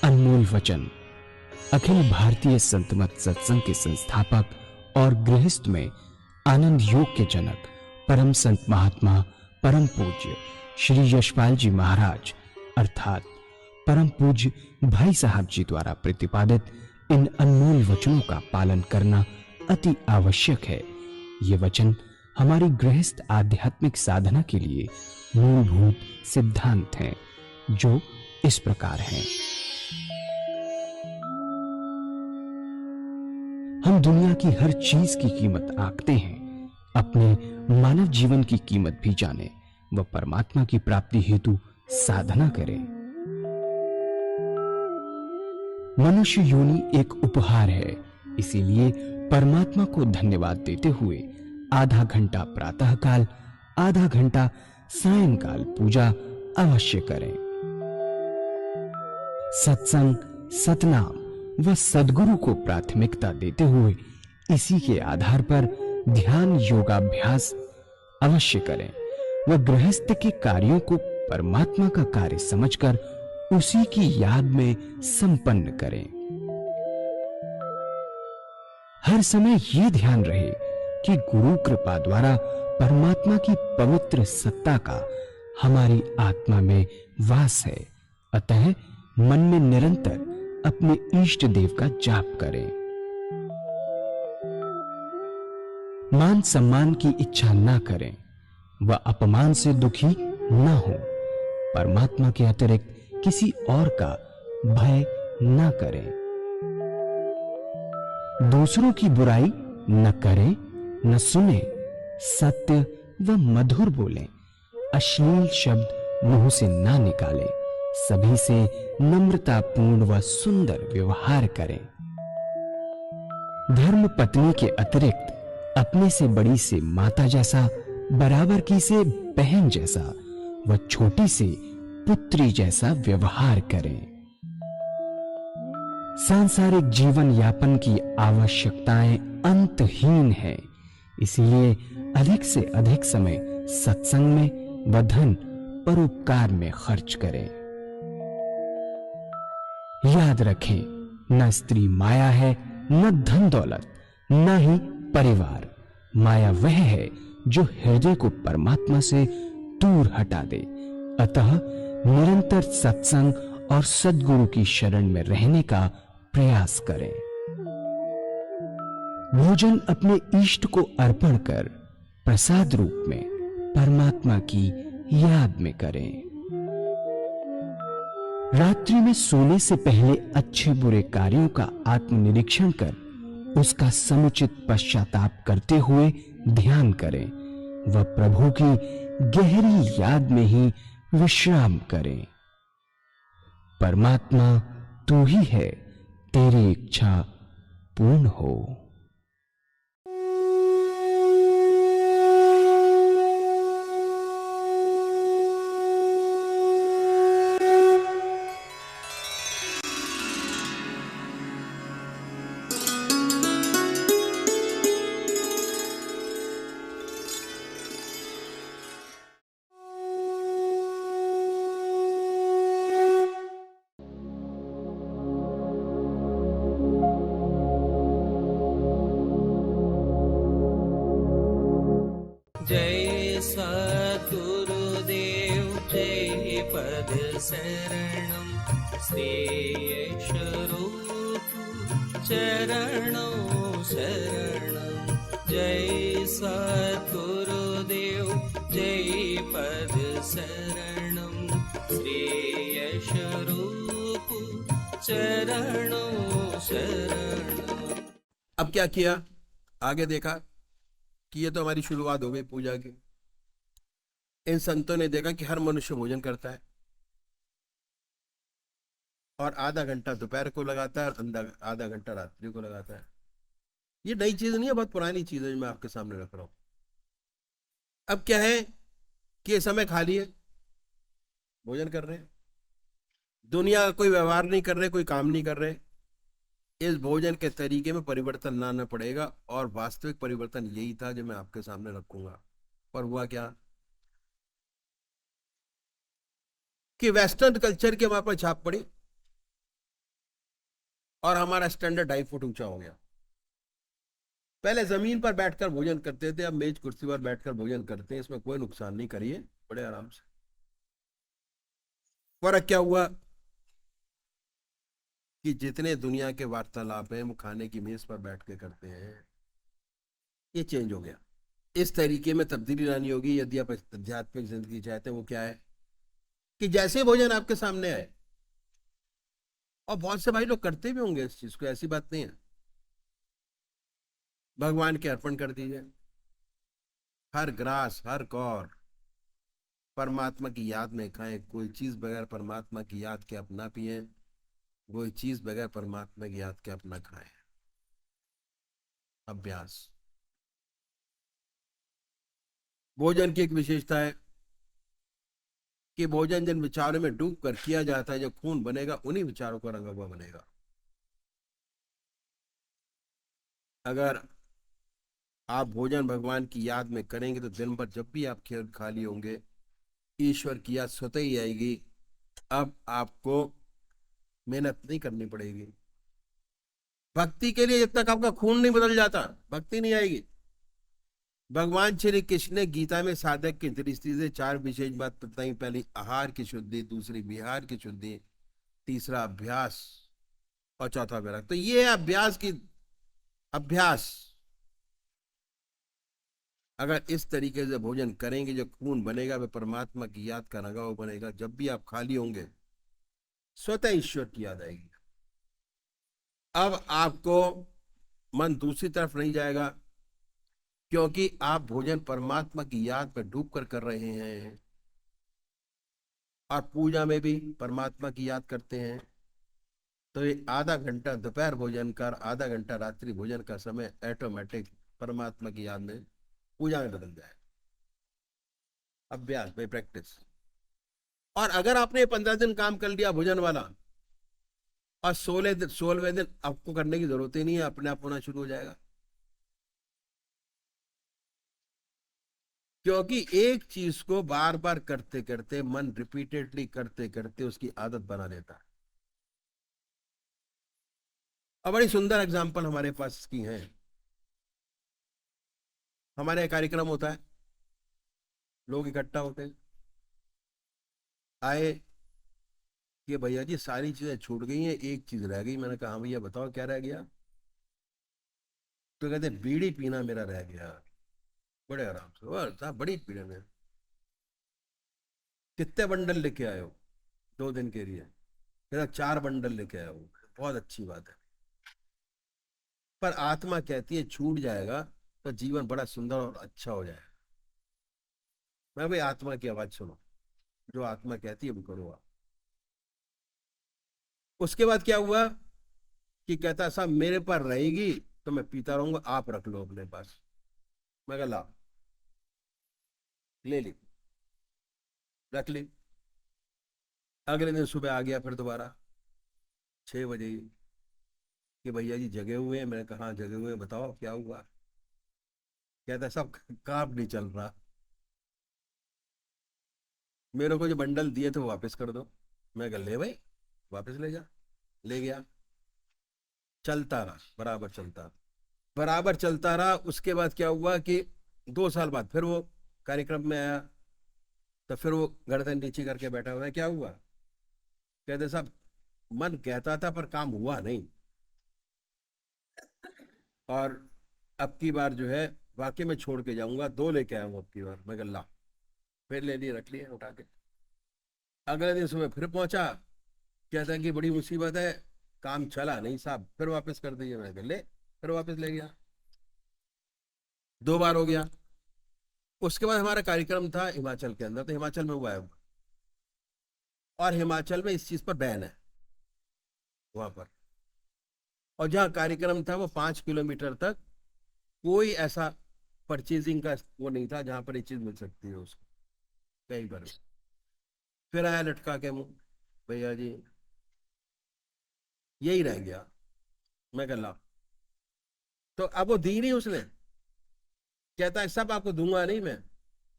अनमोल वचन। अखिल भारतीय संत मत सत्संग के संस्थापक और गृहस्थ में आनंद योग के जनक परम संत महात्मा परम पूज्य श्री यशपाल जी महाराज अर्थात परम पूज्य भाई साहब जी द्वारा प्रतिपादित इन अनमोल वचनों का पालन करना अति आवश्यक है। ये वचन हमारी गृहस्थ आध्यात्मिक साधना के लिए मूलभूत सिद्धांत हैं, जो इस प्रकार हैं। हम दुनिया की हर चीज की कीमत आंकते हैं, अपने मानव जीवन की कीमत भी जाने व परमात्मा की प्राप्ति हेतु साधना करें। मनुष्य योनि एक उपहार है, इसीलिए परमात्मा को धन्यवाद देते हुए आधा घंटा प्रातःकाल, आधा घंटा सायंकाल पूजा अवश्य करें। सत्संग, सतनाम व सद्गुरु को प्राथमिकता देते हुए इसी के आधार पर ध्यान योगाभ्यास अवश्य करें व गृहस्थ के कार्यों को परमात्मा का कार्य समझकर उसी की याद में संपन्न करें। हर समय यह ध्यान रहे कि गुरु कृपा द्वारा परमात्मा की पवित्र सत्ता का हमारी आत्मा में वास है, अतः मन में निरंतर अपने इष्ट देव का जाप करें। मान सम्मान की इच्छा ना करें व अपमान से दुखी ना हो। परमात्मा के अतिरिक्त किसी और का भय ना करें। दूसरों की बुराई न करें, न सुने, सत्य व मधुर बोलें, अश्लील शब्द मुंह से ना निकालें, सभी से नम्रतापूर्ण व सुंदर व्यवहार करें। धर्म पत्नी के अतिरिक्त अपने से बड़ी से माता जैसा, बराबर की से बहन जैसा व छोटी से पुत्री जैसा व्यवहार करें। सांसारिक जीवन यापन की आवश्यकताएं अंतहीन है, इसलिए अधिक से अधिक समय सत्संग में व धन परोपकार में खर्च करें। याद रखें, न स्त्री माया है, न धन दौलत, न ही परिवार। माया वह है जो हृदय को परमात्मा से दूर हटा दे। अतः निरंतर सत्संग और सद्गुरु की शरण में रहने का प्रयास करें। भोजन अपने इष्ट को अर्पण कर प्रसाद रूप में परमात्मा की याद में करें। रात्रि में सोने से पहले अच्छे बुरे कार्यों का आत्मनिरीक्षण कर उसका समुचित पश्चाताप करते हुए ध्यान करें व प्रभु की गहरी याद में ही विश्राम करें। परमात्मा तू ही है, तेरी इच्छा पूर्ण हो। जय सद्गुरुदेव जय पद शरणं श्रेयस्वरूप चरणों शरणं। जय सद्गुरुदेव जय पद शरणं श्रेयस्वरूप चरणों शरणं। अब क्या किया, आगे देखा कि ये तो हमारी शुरुआत हो गई पूजा की। इन संतों ने देखा कि हर मनुष्य भोजन करता है और आधा घंटा दोपहर को लगाता है और आधा घंटा रात्रि को लगाता है। ये नई चीज नहीं है, बहुत पुरानी चीज है जो मैं आपके सामने रख रहा हूं। अब क्या है कि ये समय खाली है, भोजन कर रहे हैं, दुनिया का कोई व्यवहार नहीं कर रहे, कोई काम नहीं कर रहे। इस भोजन के तरीके में परिवर्तन लाना पड़ेगा और वास्तविक परिवर्तन यही था जो मैं आपके सामने रखूंगा। पर हुआ क्या कि वेस्टर्न कल्चर की हमारे पर छाप पड़ी और हमारा स्टैंडर्ड 2.5 फुट ऊंचा हो गया। पहले जमीन पर बैठकर भोजन करते थे, अब मेज कुर्सी पर बैठकर भोजन करते हैं। इसमें कोई नुकसान नहीं, करिए बड़े आराम से। फर्क क्या हुआ कि जितने दुनिया के वार्तालाप हैं वो खाने की मेज पर बैठ के करते हैं, ये चेंज हो गया। इस तरीके में तब्दीली लानी होगी यदि आप आध्यात्मिक जिंदगी चाहते हैं। वो क्या है कि जैसे भोजन आपके सामने आए, और बहुत से भाई लोग करते भी होंगे इस चीज को, ऐसी बात नहीं है, भगवान के अर्पण कर दीजिए। हर ग्रास हर कौर परमात्मा की याद में खाएं। कोई चीज बगैर परमात्मा की याद के अपना पिए, कोई चीज बगैर परमात्मा की याद के अपना खाएं। अभ्यास। भोजन की एक विशेषता है कि भोजन जिन विचारों में डूब कर किया जाता है, जो खून बनेगा उन्हीं विचारों का रंगा हुआ बनेगा। अगर आप भोजन भगवान की याद में करेंगे तो दिन भर जब भी आप खेल खाली होंगे, ईश्वर की याद स्वतः ही आएगी। अब आपको मेहनत नहीं करनी पड़ेगी। भक्ति के लिए जब तक आपका खून नहीं बदल जाता, भक्ति नहीं आएगी। भगवान श्री कृष्ण ने गीता में साधक की दृष्टि से 4 विशेष बात बताई। पहली आहार की शुद्धि, दूसरी विहार की शुद्धि, तीसरा अभ्यास और चौथा वैराग्य। तो ये है अभ्यास। अगर इस तरीके से भोजन करेंगे, जो खून बनेगा वह परमात्मा की याद का रंगा हुआ बनेगा। जब भी आप खाली होंगे स्वतः ईश्वर की याद आएगी। अब आपको मन दूसरी तरफ नहीं जाएगा, क्योंकि आप भोजन परमात्मा की याद में डूब कर रहे हैं। और पूजा में भी परमात्मा की याद करते हैं। तो ये आधा घंटा दोपहर भोजन का, आधा घंटा रात्रि भोजन का समय ऑटोमेटिक परमात्मा की याद में पूजा में बदल जाए। अभ्यास बाय प्रैक्टिस। और अगर आपने 15 दिन काम कर लिया भोजन वाला, और 16वें दिन आपको करने की जरूरत ही नहीं है, अपने आप होना शुरू हो जाएगा। क्योंकि एक चीज को बार बार करते करते, मन रिपीटेडली करते करते उसकी आदत बना लेता है। और बड़ी सुंदर एग्जाम्पल हमारे पास इसकी है। हमारे कार्यक्रम होता है, लोग इकट्ठा होते हैं, आए कि भैया जी सारी चीजें छूट गई हैं, एक चीज रह गई। मैंने कहा हाँ भैया बताओ क्या रह गया। तो कहते बीड़ी पीना मेरा रह गया। बड़े आराम से, और साहब बड़ी पीड़े में कितने बंडल लेके आए हो 2 दिन के लिए? कहता 4 बंडल लेके आए हो। बहुत अच्छी बात है। पर आत्मा कहती है छूट जाएगा तो जीवन बड़ा सुंदर और अच्छा हो जाएगा। मैं भाई आत्मा की आवाज सुनो, जो आत्मा कहती है वो करो आप। उसके बाद क्या हुआ कि कहता साहब मेरे पर रहेगी तो मैं पीता रहूंगा, आप रख लो अपने पास। मैं कहा ला, ले ली, रख ली। अगले दिन सुबह आ गया फिर दोबारा 6 बजे ही कि भैया जी जगे हुए हैं। मैंने कहा हाँ जगे हुए हैं, बताओ क्या हुआ। कहता सब काम नहीं चल रहा, मेरे को जो बंडल दिए थे वो वापस कर दो। मैं कहा ले भाई वापस ले जा। ले गया, चलता रहा, बराबर चलता, बराबर चलता रहा। उसके बाद क्या हुआ कि 2 साल बाद फिर वो कार्यक्रम में आया, तो फिर वो गर्दन नीचे करके बैठा हुआ है। क्या हुआ? कहते साहब मन कहता था पर काम हुआ नहीं, और अब की बार जो है वाकई में छोड़ के जाऊंगा, 2 लेके आया हूँ अब की बार। मैं कहा ला, फिर ले लिए, रख लिए उठा के। अगले दिन सुबह फिर पहुंचा, कहता है कि बड़ी मुसीबत है, काम चला नहीं साहब, फिर वापस कर दीजिए। मैं कहा ले, फिर वापस ले गया। 2 बार हो गया। उसके बाद हमारा कार्यक्रम था हिमाचल के अंदर, तो हिमाचल में हुआ है, और हिमाचल में इस चीज पर बैन है वहां पर। और जहाँ कार्यक्रम था वो 5 किलोमीटर तक कोई ऐसा परचेजिंग का वो नहीं था जहां पर ये चीज मिल सकती है उसको कहीं पर। फिर आया लटका के मुंह, भैया जी यही रह गया। मैं कह ला, तो अब वो दी नहीं उसने। कहता है सब आपको दूंगा नहीं मैं,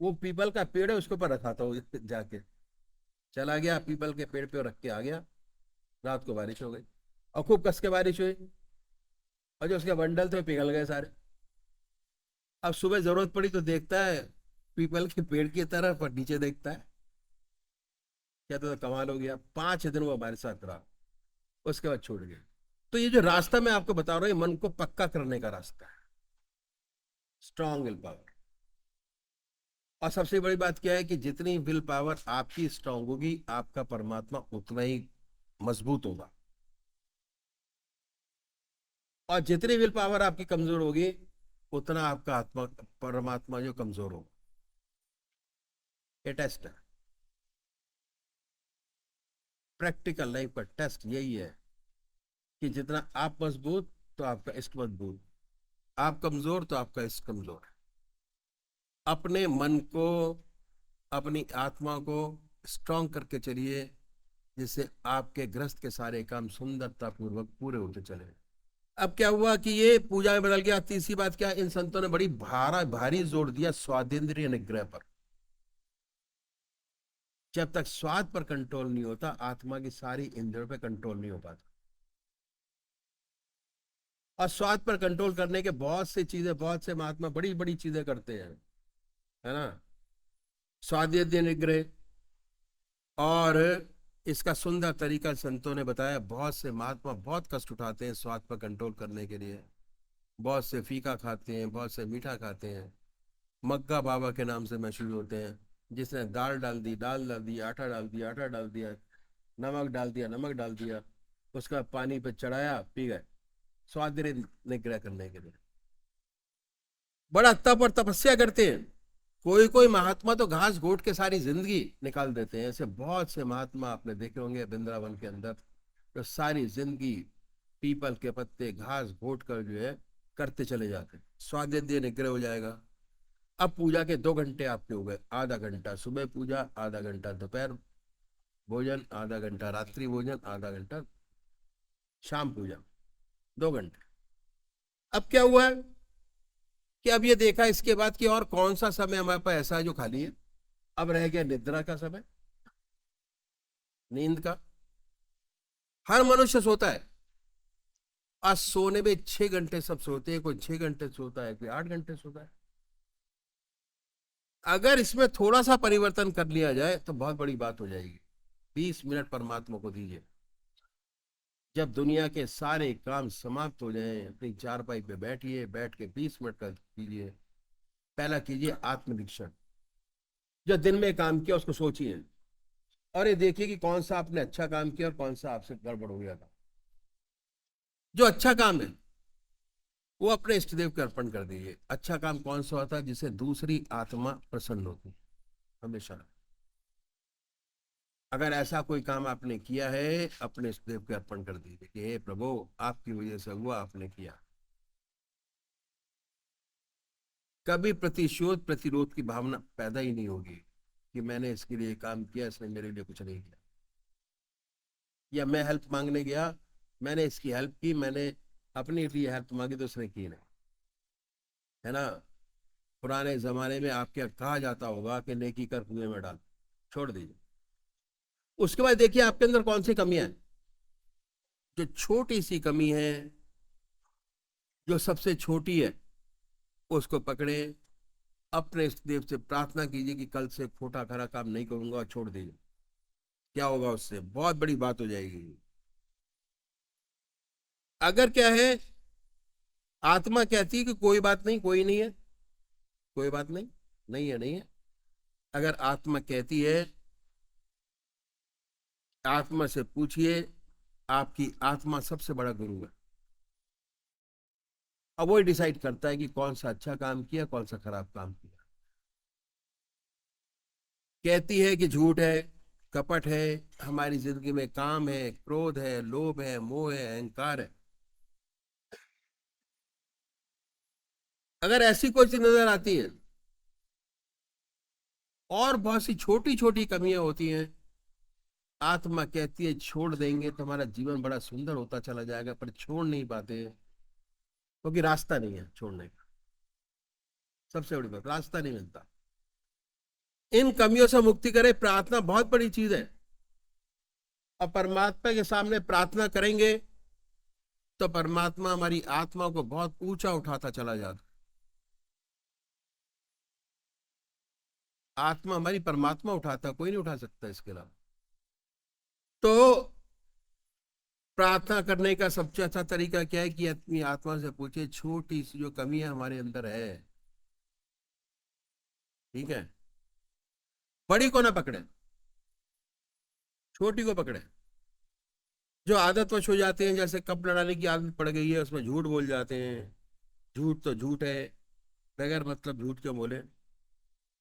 वो पीपल का पेड़ है उसके ऊपर रखा था जाके। चला गया पीपल के पेड़ पे रख के आ गया। रात को बारिश हो गई। और खूब कस के बारिश हुई और जो उसके बंडल थे वो पिघल गए सारे। अब सुबह जरूरत पड़ी तो देखता है पीपल के पेड़ की तरफ, और नीचे देखता है, क्या तो कमाल हो गया, 5 दिन वो हमारे साथ रहा, उसके बाद छोड़ गया। तो ये जो रास्ता मैं आपको बता रहा हूँ, ये मन को पक्का करने का रास्ता है, स्ट्रांग विल पावर। और सबसे बड़ी बात क्या है कि जितनी विल पावर आपकी स्ट्रांग होगी, आपका परमात्मा उतना ही मजबूत होगा। और जितनी विल पावर आपकी कमजोर होगी, उतना आपका आत्मा परमात्मा जो कमजोर होगा। ये टेस्ट है, प्रैक्टिकल लाइफ का टेस्ट यही है कि जितना आप मजबूत तो आपका इष्ट मजबूत, आप कमजोर तो आपका इष्ट कमजोर है। अपने मन को, अपनी आत्मा को स्ट्रांग करके चलिए, जिससे आपके गृहस्थ के सारे काम सुंदरता पूर्वक पूरे होते चले। अब क्या हुआ कि ये पूजा में बदल गया। तीसरी बात क्या, इन संतों ने बड़ी भारी जोर दिया स्वादेंद्रिय निग्रह पर। जब तक स्वाद पर कंट्रोल नहीं होता, आत्मा की सारी इंद्रियों पर कंट्रोल नहीं हो पाता। और स्वाद पर कंट्रोल करने के बहुत सी चीजें, बहुत से महात्मा बड़ी बड़ी चीजें करते हैं, है ना। स्वादेंद्रिय निग्रह, और इसका सुंदर तरीका संतों ने बताया। बहुत से महात्मा बहुत कष्ट उठाते हैं स्वाद पर कंट्रोल करने के लिए। बहुत से फीका खाते हैं, बहुत से मीठा खाते हैं, मग्गा बाबा के नाम से मशहूर होते हैं। जिसने दाल डाल दी, दाल डाल दी, आटा डाल दिया, आटा डाल दिया, नमक डाल दिया, नमक डाल दिया, उसका पानी पे चढ़ाया, पी गए, स्वाद निग्रह करने के लिए। बड़ा तप और तपस्या करते हैं। कोई कोई महात्मा तो घास घोट के सारी जिंदगी निकाल देते हैं। ऐसे बहुत से महात्मा आपने देखे होंगे वृंदावन के अंदर, जो सारी जिंदगी पीपल के पत्ते घास घोट कर जो है करते चले जाते हैं। स्वादेंद्रिय निग्रह हो जाएगा। अब पूजा के 2 घंटे आपके हो गए। आधा घंटा सुबह पूजा, आधा घंटा दोपहर भोजन, आधा घंटा रात्रि भोजन, आधा घंटा शाम पूजा, 2 घंटे। अब क्या हुआ है कि अब ये देखा इसके बाद कि और कौन सा समय हमारे पास ऐसा है जो खाली है। अब रह गया निद्रा का समय, नींद का। हर मनुष्य सोता है। आज सोने में 6 घंटे सब सोते हैं, कोई 6 घंटे सोता है, कोई 8 घंटे सोता है। अगर इसमें थोड़ा सा परिवर्तन कर लिया जाए तो बहुत बड़ी बात हो जाएगी। 20 मिनट परमात्मा को दीजिए। जब दुनिया के सारे काम समाप्त हो जाएं, अपनी चारपाई पे बैठिए, बैठ के 20 मिनट का कीजिए। पहला कीजिए आत्मनिरीक्षण। जो दिन में काम किया उसको सोचिए, और ये देखिए कि कौन सा आपने अच्छा काम किया और कौन सा आपसे गड़बड़ हो गया था। जो अच्छा काम है वो अपने इष्ट देव को अर्पण कर दीजिए। अच्छा काम कौन सा होता है? जिससे दूसरी आत्मा प्रसन्न होती हमेशा। अगर ऐसा कोई काम आपने किया है, अपने इष्ट देव को अर्पण कर दीजिए कि हे प्रभु, आपकी वजह से हुआ, आपने किया। कभी प्रतिशोध प्रतिरोध की भावना पैदा ही नहीं होगी कि मैंने इसके लिए काम किया, इसने मेरे लिए कुछ नहीं किया, या मैं हेल्प मांगने गया, मैंने इसकी हेल्प की, मैंने अपने लिए हेल्प मांगी तो उसने की नहीं, है ना। पुराने जमाने में आपके कहा जाता होगा कि नेकी कर कुएं में डाल, छोड़ दीजिए। उसके बाद देखिए आपके अंदर कौन सी कमियां हैं। जो छोटी सी कमी है, जो सबसे छोटी है, उसको पकड़े, अपने इष्ट देव से प्रार्थना कीजिए कि कल से खोटा खरा काम नहीं करूंगा, और छोड़ दीजिए। क्या होगा उससे? बहुत बड़ी बात हो जाएगी। अगर क्या है, आत्मा कहती है कि कोई बात नहीं, कोई नहीं है, कोई बात नहीं, नहीं है, नहीं है। अगर आत्मा कहती है, आत्मा से पूछिए, आपकी आत्मा सबसे बड़ा गुरु है। अब वो डिसाइड करता है कि कौन सा अच्छा काम किया, कौन सा खराब काम किया। कहती है कि झूठ है, कपट है, हमारी जिंदगी में काम है, क्रोध है, लोभ है, मोह है, अहंकार है। अगर ऐसी कोई चीज नजर आती है, और बहुत सी छोटी छोटी कमियां होती हैं, आत्मा कहती है छोड़ देंगे तो हमारा जीवन बड़ा सुंदर होता चला जाएगा, पर छोड़ नहीं पाते क्योंकि रास्ता नहीं है छोड़ने का। सबसे बड़ी बात, रास्ता नहीं मिलता। इन कमियों से मुक्ति करे, प्रार्थना बहुत बड़ी चीज है। और परमात्मा के सामने प्रार्थना करेंगे तो परमात्मा हमारी आत्मा को बहुत ऊंचा उठाता चला जाता। आत्मा हमारी परमात्मा उठाता, कोई नहीं उठा सकता इसके अलावा। तो प्रार्थना करने का सबसे अच्छा तरीका क्या है कि अपनी आत्मा से पूछे, छोटी सी जो कमियां हमारे अंदर है, ठीक है, बड़ी को ना पकड़े, छोटी को पकड़े। जो आदतवश हो जाते हैं, जैसे कप लड़ाने की आदत पड़ गई है, उसमें झूठ बोल जाते हैं। झूठ तो झूठ है, बगैर मतलब झूठ क्यों बोले।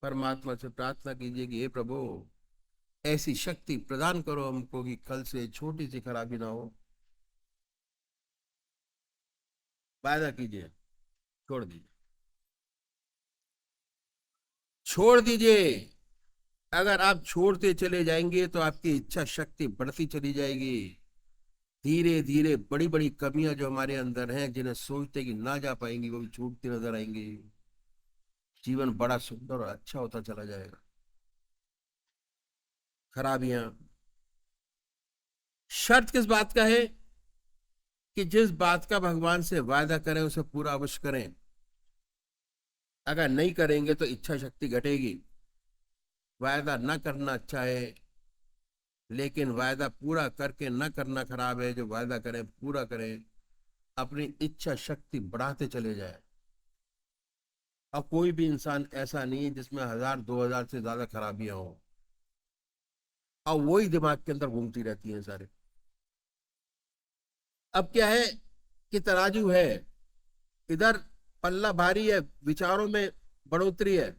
परमात्मा से प्रार्थना कीजिए कि हे प्रभु, ऐसी शक्ति प्रदान करो हमको कि कल से छोटी सी खराबी ना हो। वायदा कीजिए, छोड़ दीजिए, छोड़ दीजिए। अगर आप छोड़ते चले जाएंगे तो आपकी इच्छा शक्ति बढ़ती चली जाएगी। धीरे धीरे बड़ी बड़ी कमियां जो हमारे अंदर हैं, जिन्हें सोचते कि ना जा पाएंगी, वो भी छूटती नजर आएंगी। जीवन बड़ा सुंदर और अच्छा होता चला जाएगा। खराबियां, शर्त किस बात का है कि जिस बात का भगवान से वायदा करें उसे पूरा अवश्य करें। अगर नहीं करेंगे तो इच्छा शक्ति घटेगी। वायदा न करना अच्छा है, लेकिन वायदा पूरा करके न करना खराब है। जो वायदा करें पूरा करें, अपनी इच्छा शक्ति बढ़ाते चले जाए। अब कोई भी इंसान ऐसा नहीं है जिसमें 1000-2000 से ज्यादा खराबियां हो, और वही दिमाग के अंदर घूमती रहती हैं सारे। अब क्या है कि तराजू है, इधर पल्ला भारी है, विचारों में बढ़ोतरी है,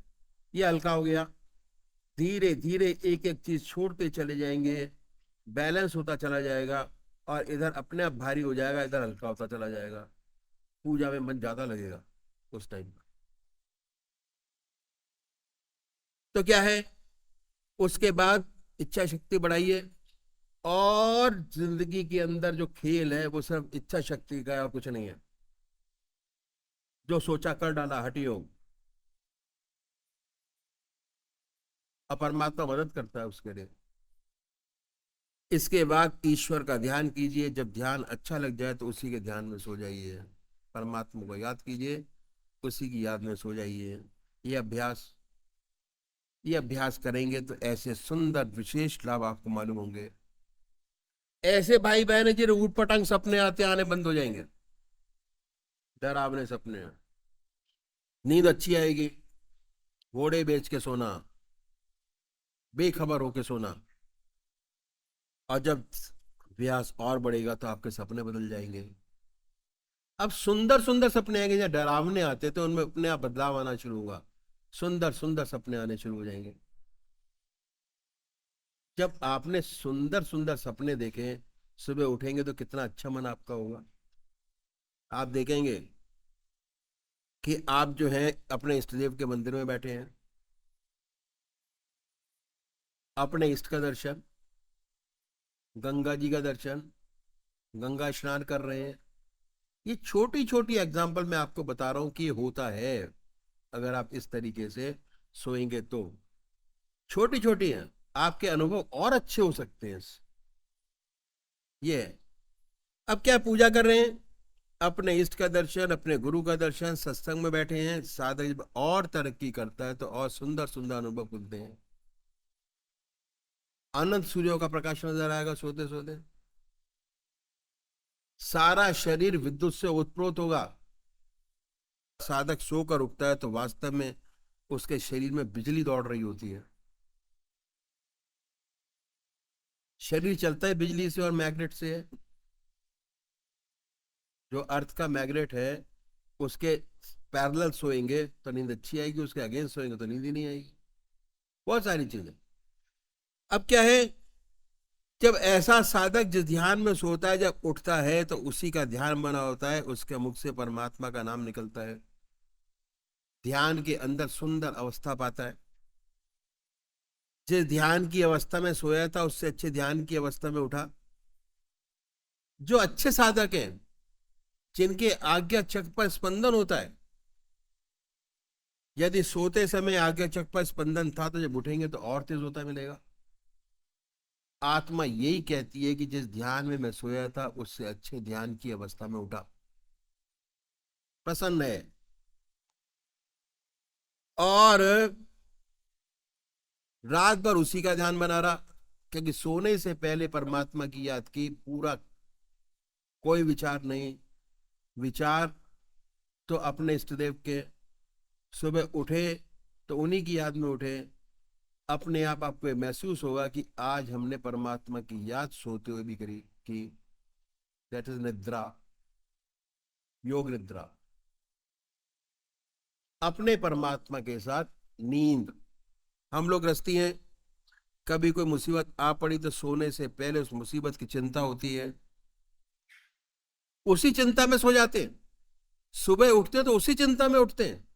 ये हल्का हो गया। धीरे धीरे एक एक चीज छोड़ते चले जाएंगे, बैलेंस होता चला जाएगा, और इधर अपने आप भारी हो जाएगा, इधर हल्का होता चला जाएगा। पूजा में मन ज्यादा लगेगा उस टाइम पर। तो क्या है, उसके बाद इच्छा शक्ति बढ़ाइए। और जिंदगी के अंदर जो खेल है वो सिर्फ इच्छा शक्ति का है और कुछ नहीं है। जो सोचा कर डाला, हटियोग। और परमात्मा मदद करता है उसके लिए। इसके बाद ईश्वर का ध्यान कीजिए। जब ध्यान अच्छा लग जाए तो उसी के ध्यान में सो जाइए। परमात्मा को याद कीजिए, उसी की याद में सो जाइए। ये अभ्यास करेंगे तो ऐसे सुंदर विशेष लाभ आपको मालूम होंगे। ऐसे भाई बहन है जिन्हें ऊट पटांग सपने आने बंद हो जाएंगे। डरावने सपने, नींद अच्छी आएगी। घोड़े बेच के सोना, बेखबर होके सोना। और जब अभ्यास और बढ़ेगा तो आपके सपने बदल जाएंगे। अब सुंदर सुंदर सपने आएंगे। जब डरावने आते तो उनमें अपने आप बदलाव आना शुरू होगा। सुंदर सुंदर सपने आने शुरू हो जाएंगे। जब आपने सुंदर सुंदर सपने देखे, सुबह उठेंगे तो कितना अच्छा मन आपका होगा। आप देखेंगे कि आप जो है अपने इष्ट देव के मंदिर में बैठे हैं, अपने इष्ट का दर्शन, गंगा जी का दर्शन, गंगा स्नान कर रहे हैं। ये छोटी छोटी एग्जाम्पल मैं आपको बता रहा हूं कि ये होता है अगर आप इस तरीके से सोएंगे तो। छोटी छोटी हैं, आपके अनुभव और अच्छे हो सकते हैं। ये है। अब क्या पूजा कर रहे हैं, अपने इष्ट का दर्शन, अपने गुरु का दर्शन, सत्संग में बैठे हैं। साधक जब और तरक्की करता है तो और सुंदर सुंदर अनुभव खुलते हैं। अनंत सूर्यों का प्रकाश नजर आएगा सोते सोते। सारा शरीर विद्युत से उत्प्रोत होगा। साधक सोकर उठता है तो वास्तव में उसके शरीर में बिजली दौड़ रही होती है। शरीर चलता है बिजली से और मैग्नेट से है। जो अर्थ का मैग्नेट है उसके पैरेलल सोएंगे तो नींद अच्छी आएगी, उसके अगेंस्ट सोएंगे तो नींद ही नहीं आएगी। बहुत सारी चीजें। अब क्या है, जब ऐसा साधक जिस ध्यान में सोता है, जब उठता है तो उसी का ध्यान बना होता है, उसके मुख से परमात्मा का नाम निकलता है। ध्यान के अंदर सुंदर अवस्था पाता है। जिस ध्यान की अवस्था में सोया था उससे अच्छे ध्यान की अवस्था में उठा। जो अच्छे साधक हैं, जिनके आज्ञा चक्र पर स्पंदन होता है, यदि सोते समय आज्ञा चक्र पर स्पंदन था तो जब उठेंगे तो और तेज होता मिलेगा। आत्मा यही कहती है कि जिस ध्यान में मैं सोया था उससे अच्छे ध्यान की अवस्था में उठा, प्रसन्न है। और रात भर उसी का ध्यान बना रहा, क्योंकि सोने से पहले परमात्मा की याद की, पूरा कोई विचार नहीं। विचार तो अपने इष्टदेव के, सुबह उठे तो उन्हीं की याद में उठे। अपने आप आपको ये महसूस होगा कि आज हमने परमात्मा की याद सोते हुए भी करी की। दैट इज निद्रा, योग निद्रा, अपने परमात्मा के साथ नींद। हम लोग रस्ती हैं, कभी कोई मुसीबत आ पड़ी तो सोने से पहले उस मुसीबत की चिंता होती है, उसी चिंता में सो जाते हैं। सुबह उठते हैं तो उसी चिंता में उठते हैं।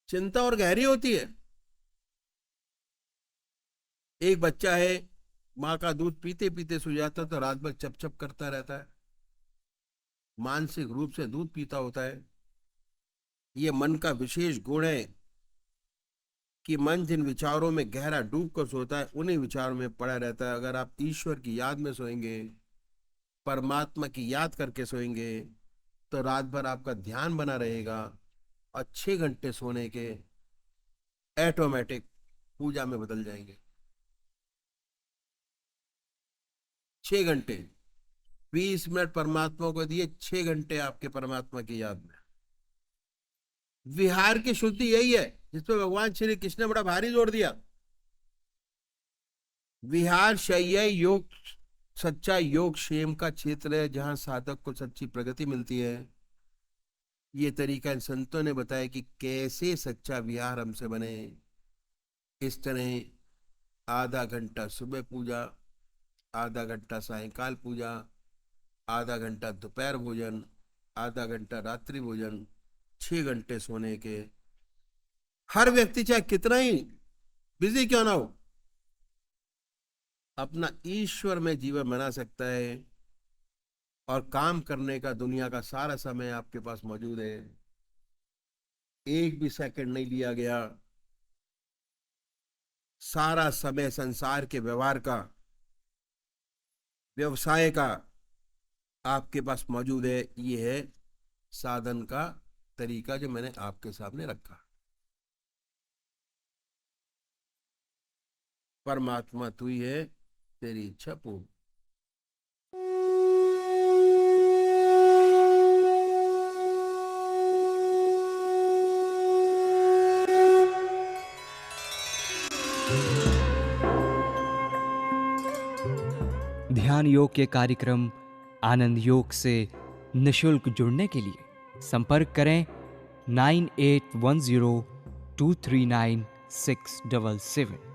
चिंता और गहरी होती है। एक बच्चा है, माँ का दूध पीते पीते सो जाता तो रात भर चप चप करता रहता है, मानसिक रूप से दूध पीता होता है। ये मन का विशेष गुण है कि मन जिन विचारों में गहरा डूब कर सोता है उन्हीं विचारों में पड़ा रहता है। अगर आप ईश्वर की याद में सोएंगे, परमात्मा की याद करके सोएंगे, तो रात भर आपका ध्यान बना रहेगा और 6 घंटे सोने के ऑटोमेटिक पूजा में बदल जाएंगे। 6 घंटे, 20 मिनट परमात्मा को दिए, 6 घंटे आपके परमात्मा की याद में। विहार की शुद्धि यही है जिसपे भगवान श्री कृष्ण ने बड़ा भारी जोर दिया। विहार शय्या योग, सच्चा योग क्षेम का क्षेत्र है जहां साधक को सच्ची प्रगति मिलती है। ये तरीका इन संतों ने बताया कि कैसे सच्चा विहार हमसे बने। इस तरह आधा घंटा सुबह पूजा, आधा घंटा सायंकाल पूजा, आधा घंटा दोपहर भोजन, आधा घंटा रात्रि भोजन, 6 घंटे सोने के। हर व्यक्ति चाहे कितना ही बिजी क्यों ना हो, अपना ईश्वर में जीवन बना सकता है और काम करने का दुनिया का सारा समय आपके पास मौजूद है। एक भी सेकंड नहीं लिया गया, सारा समय संसार के व्यवहार का, व्यवसाय का आपके पास मौजूद है। ये है साधन का तरीका जो मैंने आपके सामने रखा। परमात्मा तू ही है, तेरी इच्छा पूर्ण। ध्यान योग के कार्यक्रम आनंद योग से निशुल्क जुड़ने के लिए संपर्क करें 9810239677।